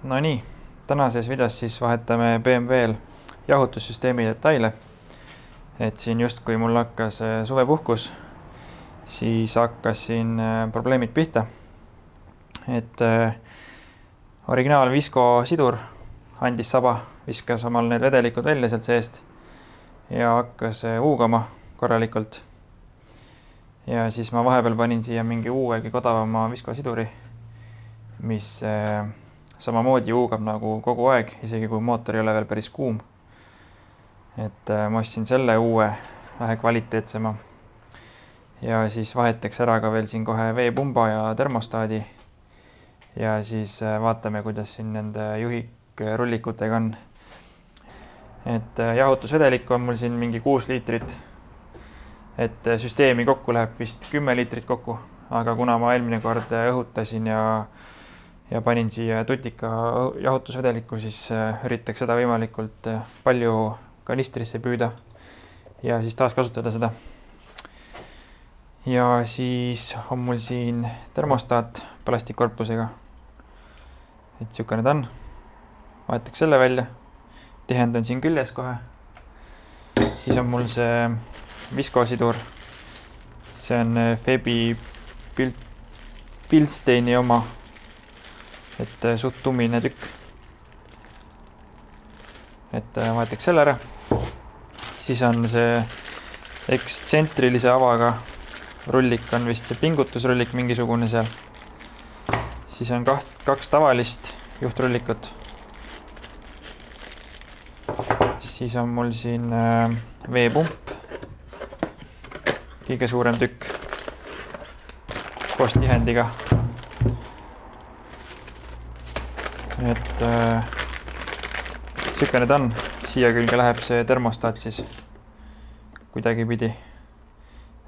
No nii, tänases videos siis vahetame BMW-l jahutussüsteemi detaile. Et siin justkui mul hakkas suvepuhkus, siis hakkasin probleemid pihta. Et originaal Visco sidur andis saba, viskas omal need vedelikud välja sealt seest ja hakkas huugama korralikult. Ja siis ma vahepeal panin siia mingi uuegi kodavama Visco siduri, mis samamoodi huugab nagu kogu aeg, isegi kui mootor ei ole veel päris kuum. Et ma ostsin selle uue, vähe kvaliteetsema. Ja siis vahetaks ära ka veel siin kohe veepumba ja termostaadi. Ja siis vaatame, kuidas siin nende juhikrullikutega on. Et jahutusvedelik on mul siin mingi 6 liitrit. Et süsteemi kokku läheb vist 10 liitrit kokku, aga kuna ma eelmine kord õhutasin ja panin siia tutika jahutusvedeliku, siis üritaks seda võimalikult palju kanistrisse püüda ja siis taas kasutada seda. Ja siis on mul siin termostaat plastikkorpusega. Et siukene ta on. Vahetaks selle välja. Tihend on siin küljes kohe. Siis on mul see Visco sidur. See on Febi Bilsteini oma. Et suht tummine tükk. Et vahetaks selle ära. Siis on see ekstsentrilise avaga rullik, on vist see pingutusrullik mingisugune seal. Siis on kaks tavalist juhtrullikut. Siis on mul siin veepump. Kõige suurem tükk koos tihendiga. Et sükene ta on. Siia külge läheb see termostaat siis kuidagi pidi.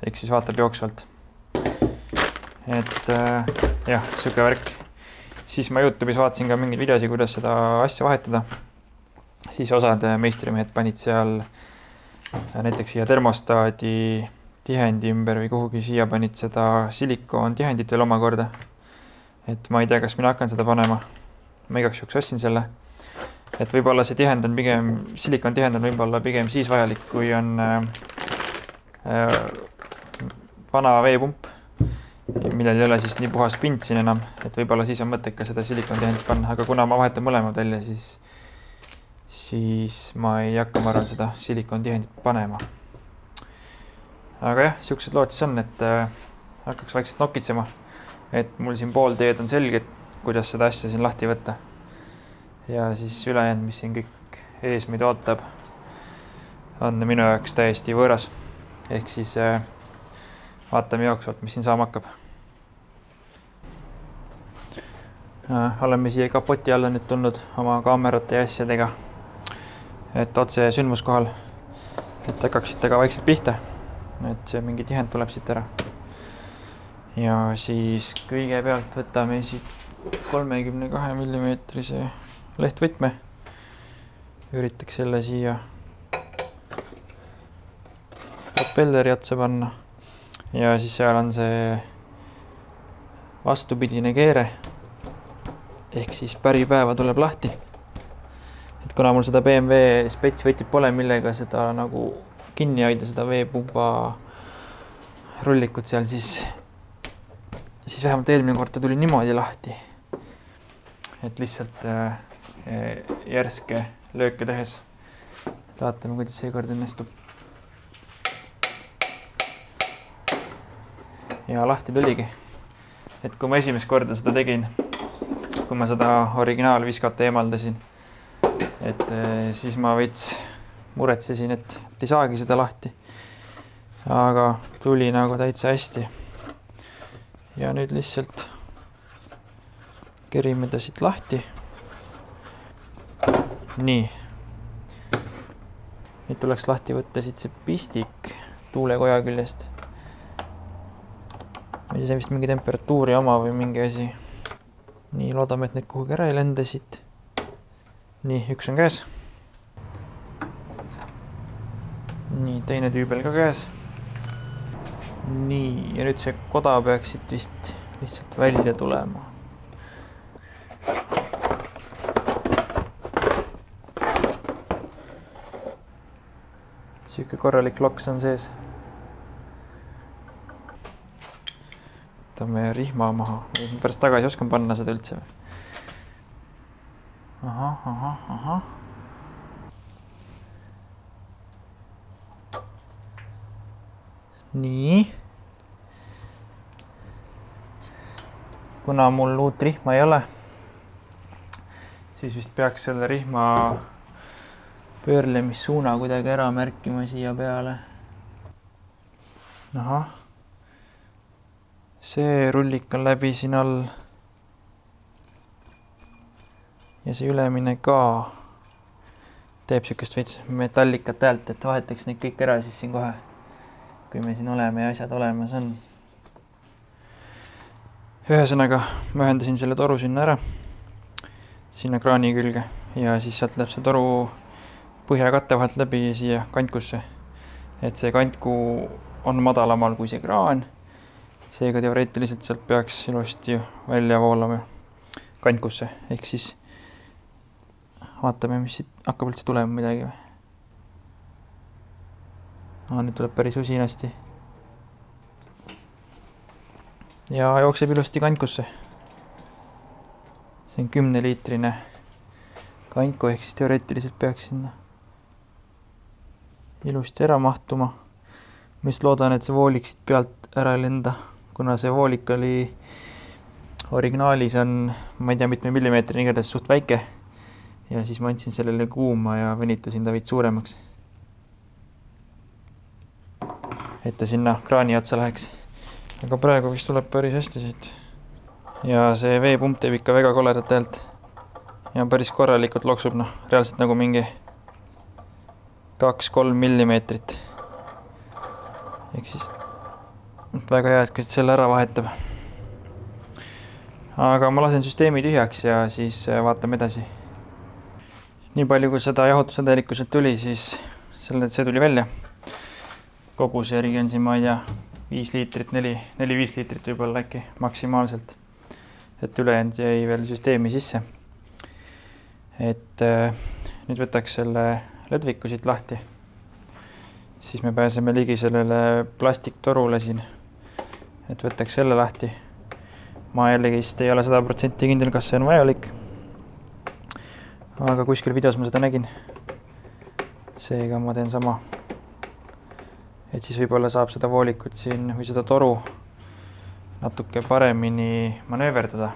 Ehk siis vaatab jooksvalt. Et jah, süke värk. Siis ma YouTube'is vaatasin ka mingeid videosi, kuidas seda asja vahetada. Siis osad meistrimehed panid seal näiteks siia termostaadi tihendi ümber või kuhugi siia panid seda silikoon tihendit veel omakorda. Et ma ei tea, kas mina hakkan seda panema. Ma igaks juhuks ostsin selle. Et võib-olla see tihend on pigem, silikoon tihend on võib-olla pigem siis vajalik, kui on vana veepump, millel ei ole siis nii puhas pind siin enam. Et võib-olla siis on mõtteka seda silikoon tihendit panna, aga kuna ma vahetan mõlemad välja, siis ma ei hakka arvan seda silikoon tihendit panema. Aga jah, siuksed lood siis on, et hakkaks vaikselt nokitsema. Et mul siin pool teed on selge, kuidas seda asja siin lahti võtta. Ja siis ülejäänud, mis siin kõik ees meid ootab, on minu jaoks täiesti võõras. Ehk siis vaatame jooksvalt, mis siin saama hakkab. Oleme siia kapoti alla nüüd tulnud oma kaamerate ja asjadega. Et otse sündmuskohal, et hakkaksite ka vaikselt pihta. Et see mingi tihend tuleb siit ära. Ja siis kõigepealt võtame siit 32 mm lehtvõtme. Üritaks selle siia propelleri otsa panna. Ja siis seal on see vastupidine keere. Ehk siis päripäeva tuleb lahti. Et kuna mul seda BMW spetsvõtit pole, millega seda nagu kinni hoida, seda veepumba rullikut seal, siis vähemalt eelmine kord ta tuli niimoodi lahti. Et lihtsalt järske lööke tehes. Vaatame, kuidas see kord õnnestub. Ja lahti tuligi. Et kui ma esimest korda seda tegin, kui ma seda originaal Viscot eemaldasin, et siis ma veits muretsesin, et ei saagi seda lahti. Aga tuli nagu täitsa hästi. Ja nüüd lihtsalt kerime ta siit lahti. Nii. Nüüd tuleks lahti võtta siit see pistik tuulekoja küljest. Ma ei tea, see vist mingi temperatuuri oma või mingi asi. Nii, loodame, et need kuhugi ära ei lenda siit. Nii, üks on käes. Nii, teine tüübel ka käes. Nii, ja nüüd see koda peaks siit vist lihtsalt välja tulema. Siuke korralik loks on sees. Võtame rihma maha. Pärast tagasi oskan panna seda üldse. Ahah. Nii. Kuna mul uut rihma ei ole, siis vist peaks selle rihma pöörlemissuuna kuidagi ära märkima siia peale. Ahah. See rullik on läbi siin all. Ja see ülemine ka teeb siukest veits metallikat häält, et vahetaks neid kõik ära siis siin kohe, kui me siin oleme ja asjad olemas on. Ühesõnaga, ma ühendasin selle toru sinna ära, sinna kraani külge ja siis sealt läheb see toru põhja ja katte vahelt läbi siia kantkusse. Et see kantku on madalamal kui see kraan. Seega teoreetiliselt sealt peaks ilusti välja voolama kantkusse. Ehk siis vaatame, mis siit hakkab üldse tulema midagi. Nüüd tuleb päris usinasti. Ja jookseb ilusti kantkusse. See on 10-liitrine kantku, ehk siis teoreetiliselt peaks sinna ilusti ära mahtuma. Ma just loodan, et see voolik siit pealt ära lenda, kuna see voolik oli originaalis on, ma ei tea, mitme millimeetrini igatahes suht väike. Ja siis ma andsin sellele kuuma ja venitasin ta veits suuremaks. Et ta sinna kraani otsa läheks. Aga praegu vist tuleb päris hästi siit. Ja see veepump teeb ikka väga koledat häält. Ja päris korralikult loksub, reaalselt nagu mingi 2-3 millimeetrit. Ehk siis väga hea, et kui selle ära vahetab. Aga ma lasen süsteemi tühjaks ja siis vaatame edasi. Nii palju, kui seda jahutusvedelikku sealt tuli, siis see tuli välja. Koguse järgi on siin, ma ei tea, 5 liitrit, 4-5 liitrit võib-olla äkki maksimaalselt. Et ülejäänud jäi veel süsteemi sisse. Et nüüd võtaks selle lõdviku siit lahti. Siis me pääseme ligi sellele plastiktorule siin. Et võtaks selle lahti. Ma jällegist ei ole 100% kindel, kas see on vajalik. Aga kuskil videos ma seda nägin. Seega ma teen sama. Et siis võib-olla saab seda voolikut siin või seda toru natuke paremini manööverdada.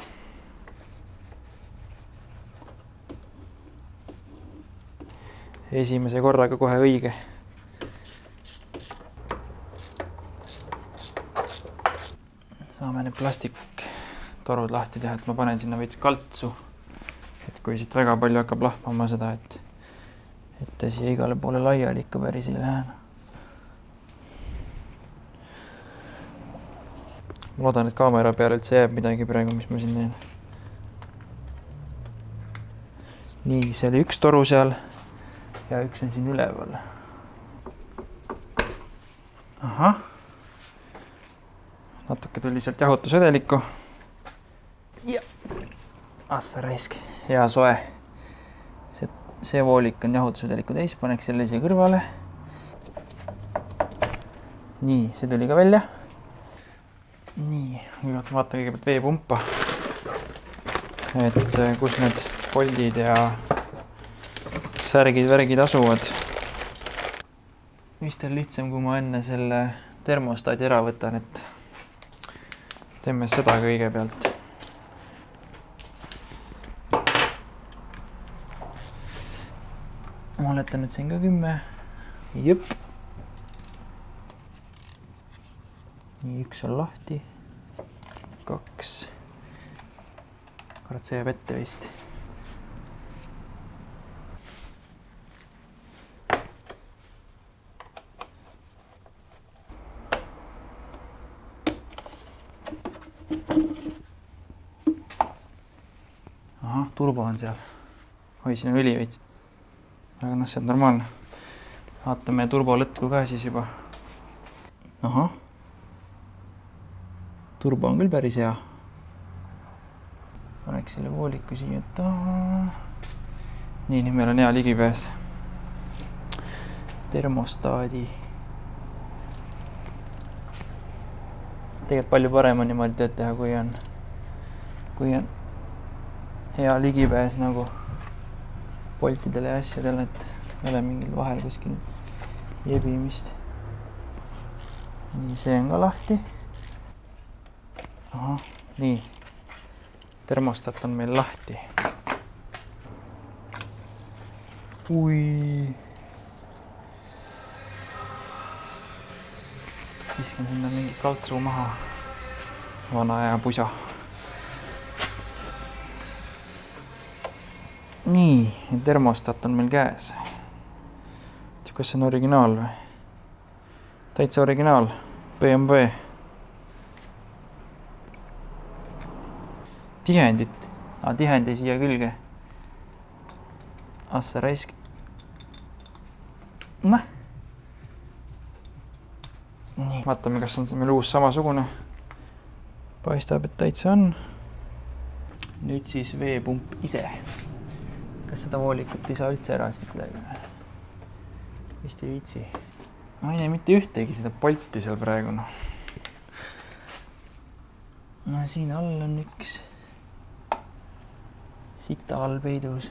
Esimese korraga kohe õige. Saame need plastiktorud lahti teha, et ma panen sinna veits kaltsu. Et kui siit väga palju hakkab lahmama seda, et siia igale poole laiali ikka päris ei lähe. Ma loodan, et kaamera peale üldse jääb midagi praegu, mis ma siin teen. Nii, see oli üks toru seal ja üks on siin üleval. Ahah. Natuke tuli sealt jahutusvedelikku. Ja assa raisk. Hea soe. See voolik on jahutusvedeliku täis, paneks selle siia kõrvale. Nii, see tuli ka välja. Nii, vaatan kõigepealt veepumpa. Et kus need poldid ja särgid-värgid asuvad. Vist on lihtsam, kui ma enne selle termostaadi ära võtan, et teeme seda kõigepealt. Ma oletan, et see on ka 10. Jõpp. Nii, üks on lahti. 2. Kurat, see jääb ette vist. Ahah, turbo on seal. Oi, siin on õli veits. Aga see on normaalne. Vaatame turbo lõtku ka siis juba. Ahah. Turbo on küll päris hea. Paneks selle vooliku siia taha. Nii, nüüd meil on hea ligipääs. termostaadi. Tegelikult palju parem on niimoodi tööd teha, kui on hea ligipääs nagu boltidele ja asjadele, et ei ole mingil vahel kuskil jebimist. Nii, see on ka lahti. Aha, nii. Termostat on meil lahti. Ui. Viskan sinna mingi kaltsu maha. Vana ja pusa. Nii, termostat on meil käes. Kas see on originaal või? Täitsa originaal. BMW. Tihendit. Tihendi siia külge. Assa raisk. Noh. Nii, vaatame, kas on meil uus samasugune. Paistab, et täitsa on. Nüüd siis veepump ise. Kas seda voolikut ei saa üldse ära siit kuidagi? Vist ei viitsi. Ma ei näe mitte ühtegi seda bolti seal praegu. No, siin all on üks sita all peidus.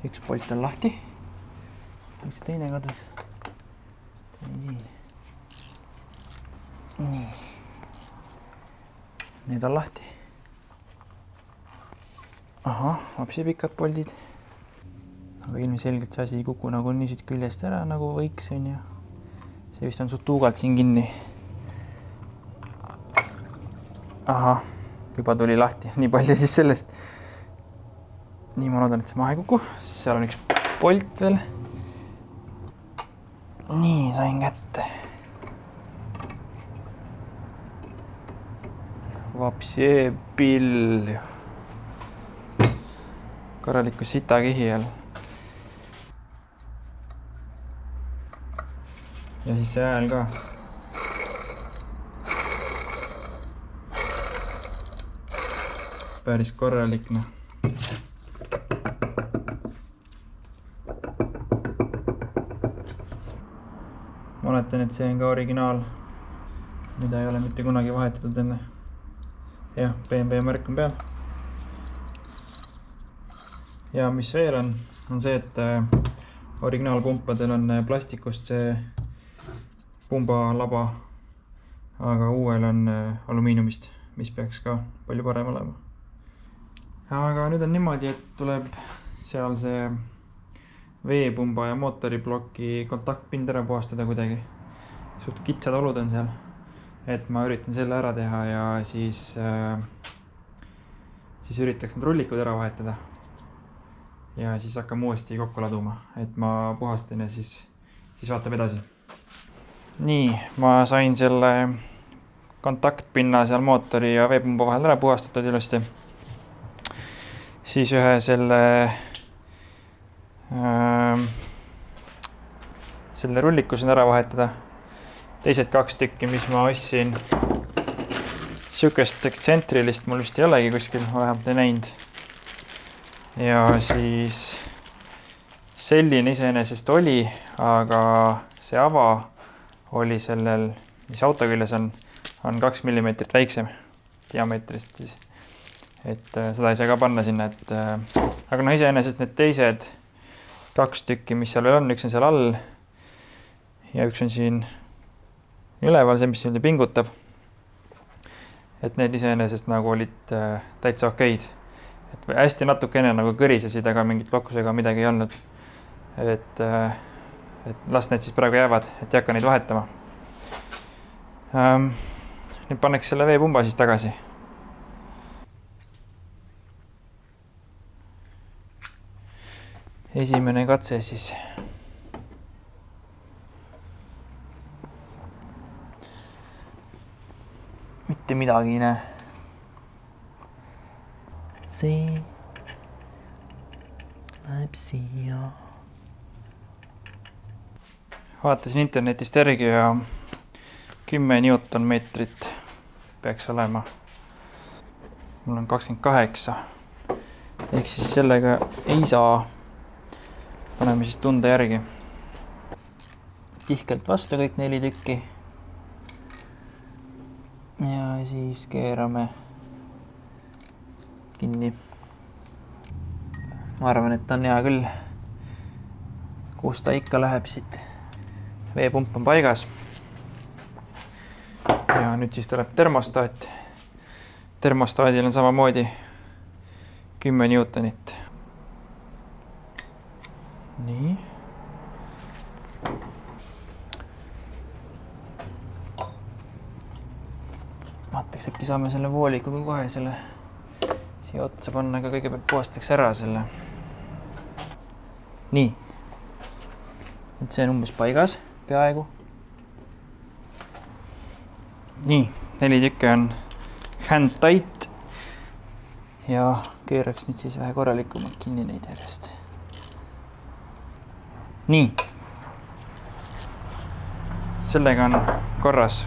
Üks bolt on lahti. Üks teine kadus. Siin. Nii. Need on lahti. Aha, vapsi pikad boldid. Aga ilmselgelt see asi ei kuku nagu nii siit küljest ära, nagu võiks on ja see vist on suht tuugalt siin kinni. Aha, juba tuli lahti. Nii palju siis sellest. Nii, ma loodan, et see maha ei kuku. Seal on üks bolt veel. Nii, sain kätte. Vapsi pill. Korraliku sita kihi all. Ja siis see hääl ka. Päris korralik, noh. Ma oletan, et see on ka originaal, mida ei ole mitte kunagi vahetatud enne. Jah, BMW märk on peal. Ja mis veel on see, et originaalpumpadel on plastikust see pumbalaba, aga uuel on alumiiniumist, mis peaks ka palju parem olema. Aga nüüd on niimoodi, et tuleb seal see veepumba ja mootoribloki kontaktpind ära puhastada kuidagi. Suht kitsad olud on seal, et ma üritan selle ära teha ja siis üritaks need rullikud ära vahetada. Ja siis hakkame uuesti kokku laduma, et ma puhastan ja siis vaatab edasi. Nii, ma sain selle kontaktpinna seal mootori ja veepumba vahel ära puhastatud ilusti. Siis ühe selle rulliku sain ära vahetada. Teised 2 tükki, mis ma ostsin. Sihukest ekstsentrilist mul vist ei olegi kuskil, vähemalt ei näinud. Ja siis selline iseenesest oli, aga see ava oli sellel, mis auto küljes on 2 millimeetrit väiksem diameetrist siis. Et seda ei saa ka panna sinna, aga no iseenesest need teised 2 tükki, mis seal veel on, üks on seal all ja üks on siin üleval, see, mis nüüd pingutab. Et need iseenesest nagu olid täitsa okeid. Et hästi natukene nagu kõrisesid, aga mingit plokkusega midagi ei olnud. Et las need siis praegu jäävad, et ei hakka neid vahetama. Nüüd panneks selle veepumba siis tagasi. Esimene katse siis. Mitte midagi ei näe. See läheb siia. Vaatasin internetist järgi ja 10 newtonmeetrit peaks olema. Mul on 28. Ehk siis sellega ei saa paneme siis tunde järgi. Tihkelt vastu kõik 4 tükki. Ja siis keerame kinni. Ma arvan, et on hea küll. Kus ta ikka läheb siit. Veepump on paigas. Ja nüüd siis tuleb termostaat. Termostaadil on samamoodi 10 Newtonit. Nii. Vaataks, äkki saame selle voolikuga kohe selle siia otsa panna, aga kõigepealt puhastaks ära selle. Nii. Nüüd see on umbes paigas, peaaegu. Nii, 4 tükke on hand tight ja keeraks nüüd siis vähe korralikumalt kinni neid järjest. Nii. Sellega on korras.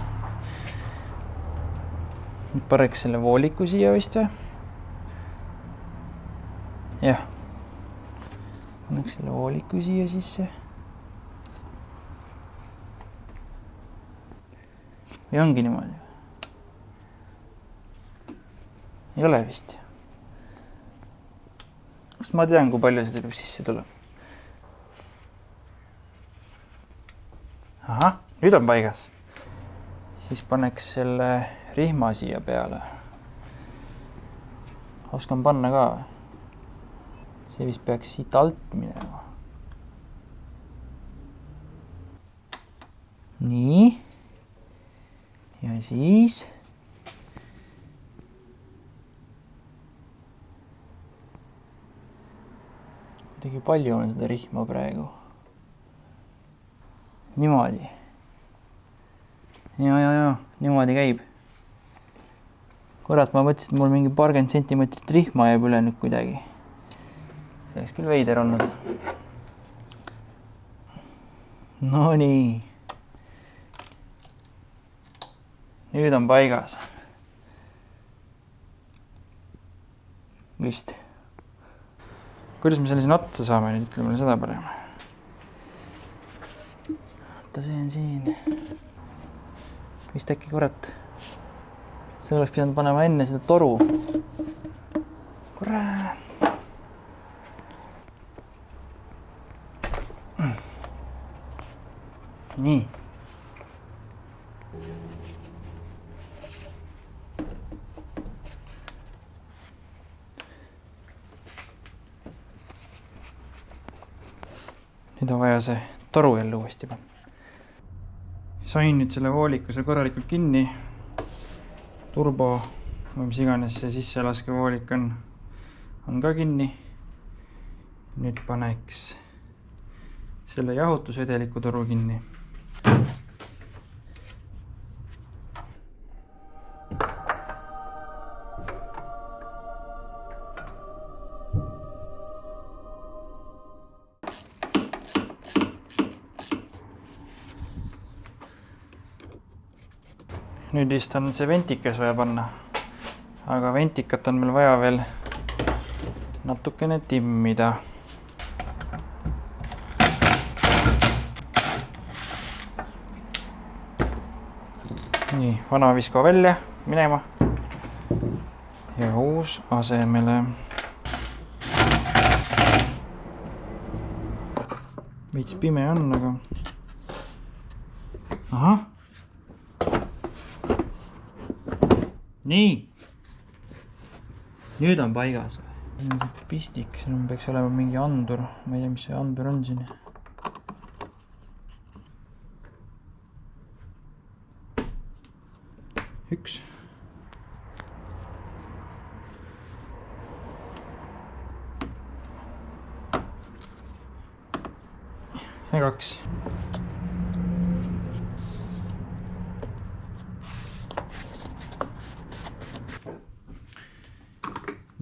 Nüüd paneks selle vooliku siia vist või? Jah. Paneks selle vooliku siia sisse. Või ongi niimoodi? Ei ole vist. Kas ma tean, kui palju see tuleb sisse tuleb? Aha, nüüd on paigas. Siis paneks selle rihma siia peale. Oskan panna ka. See vist peaks siit alt minema. Nii. Ja siis kuidagi palju on seda rihma praegu. Niimoodi. Ja, niimoodi käib. Kurat, ma mõtlesin, et mul mingi 20 sentimeetrit rihma jääb üle nüüd kuidagi. See oleks küll veider olnud. No nii. Nüüd on paigas. Vist. Kuidas me selle siin otsa saame? Nüüd ütle mulle seda parem. See on siin. Vist äkki kurat. See oleks pidanud panema enne seda toru. Kurat. Nii. Nüüd on vaja see toru jälle uuesti panna. Sain nüüd selle voolikuse korralikult kinni. Turbo, või mis iganes see sisselaske voolik on ka kinni. Nüüd paneks selle jahutusvedeliku toru kinni. Nüüd vist on see ventikas vaja panna, aga ventikat on meil vaja veel natukene timmida. Nii, vana visko välja, minema ja uus asemele. Veits pime on, aga... Aha! Nii! Nüüd on paigas. See on see pistik, siin peaks olema mingi andur. Ma ei tea, mis see andur on siin. Üks. Ja 2.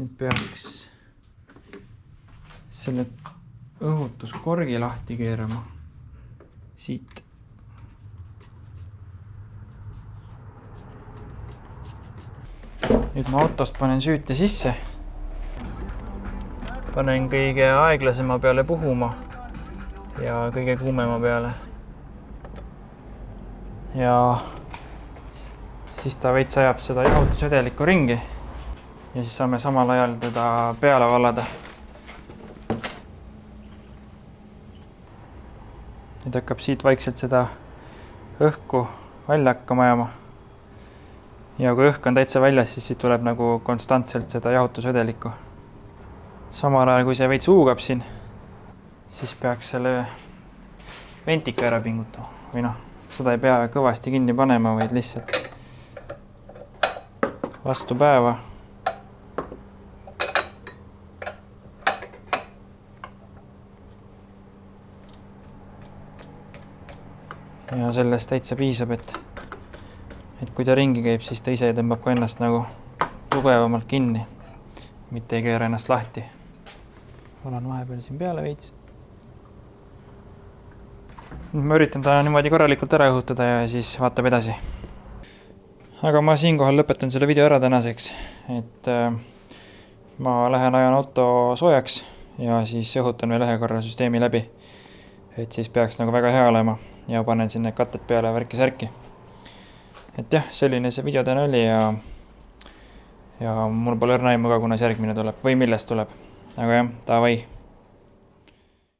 Nüüd peaks selle õhutuskorgi lahti keerama siit. Nüüd ma autost panen süüte sisse. Panen kõige aeglasema peale puhuma. ja kõige kuumema peale. Ja siis ta veits ajab seda jahutusvedelikku ringi ja siis saame samal ajal teda peale vallada. Nüüd hakkab siit vaikselt seda õhku välja hakkama ajama. Ja kui õhk on täitsa väljas, siis siit tuleb nagu konstantselt seda jahutusvedelikku. Samal ajal, kui see veits huugab siin, siis peaks selle ventika ära pingutama. Või noh, seda ei pea kõvasti kinni panema, vaid lihtsalt vastu päeva. Ja sellest täitsa piisab, et kui ta ringi käib, siis ta ise tõmbab ka ennast nagu tugevamalt kinni, mitte ei keera ennast lahti. Valan vahepeal siin peale veits. Ma üritan ta niimoodi korralikult ära õhutada ja siis vaatab edasi. Aga ma siinkohal lõpetan selle video ära tänaseks, et ma lähen ajan auto soojaks ja siis õhutan veel ühe korra süsteemi läbi. Et siis peaks nagu väga hea olema ja panen siin need katted peale värki-särki. Et jah, selline see video täna oli ja mul pole õrna aimu ka, kunas järgmine tuleb või millest tuleb. Aga jah, davai.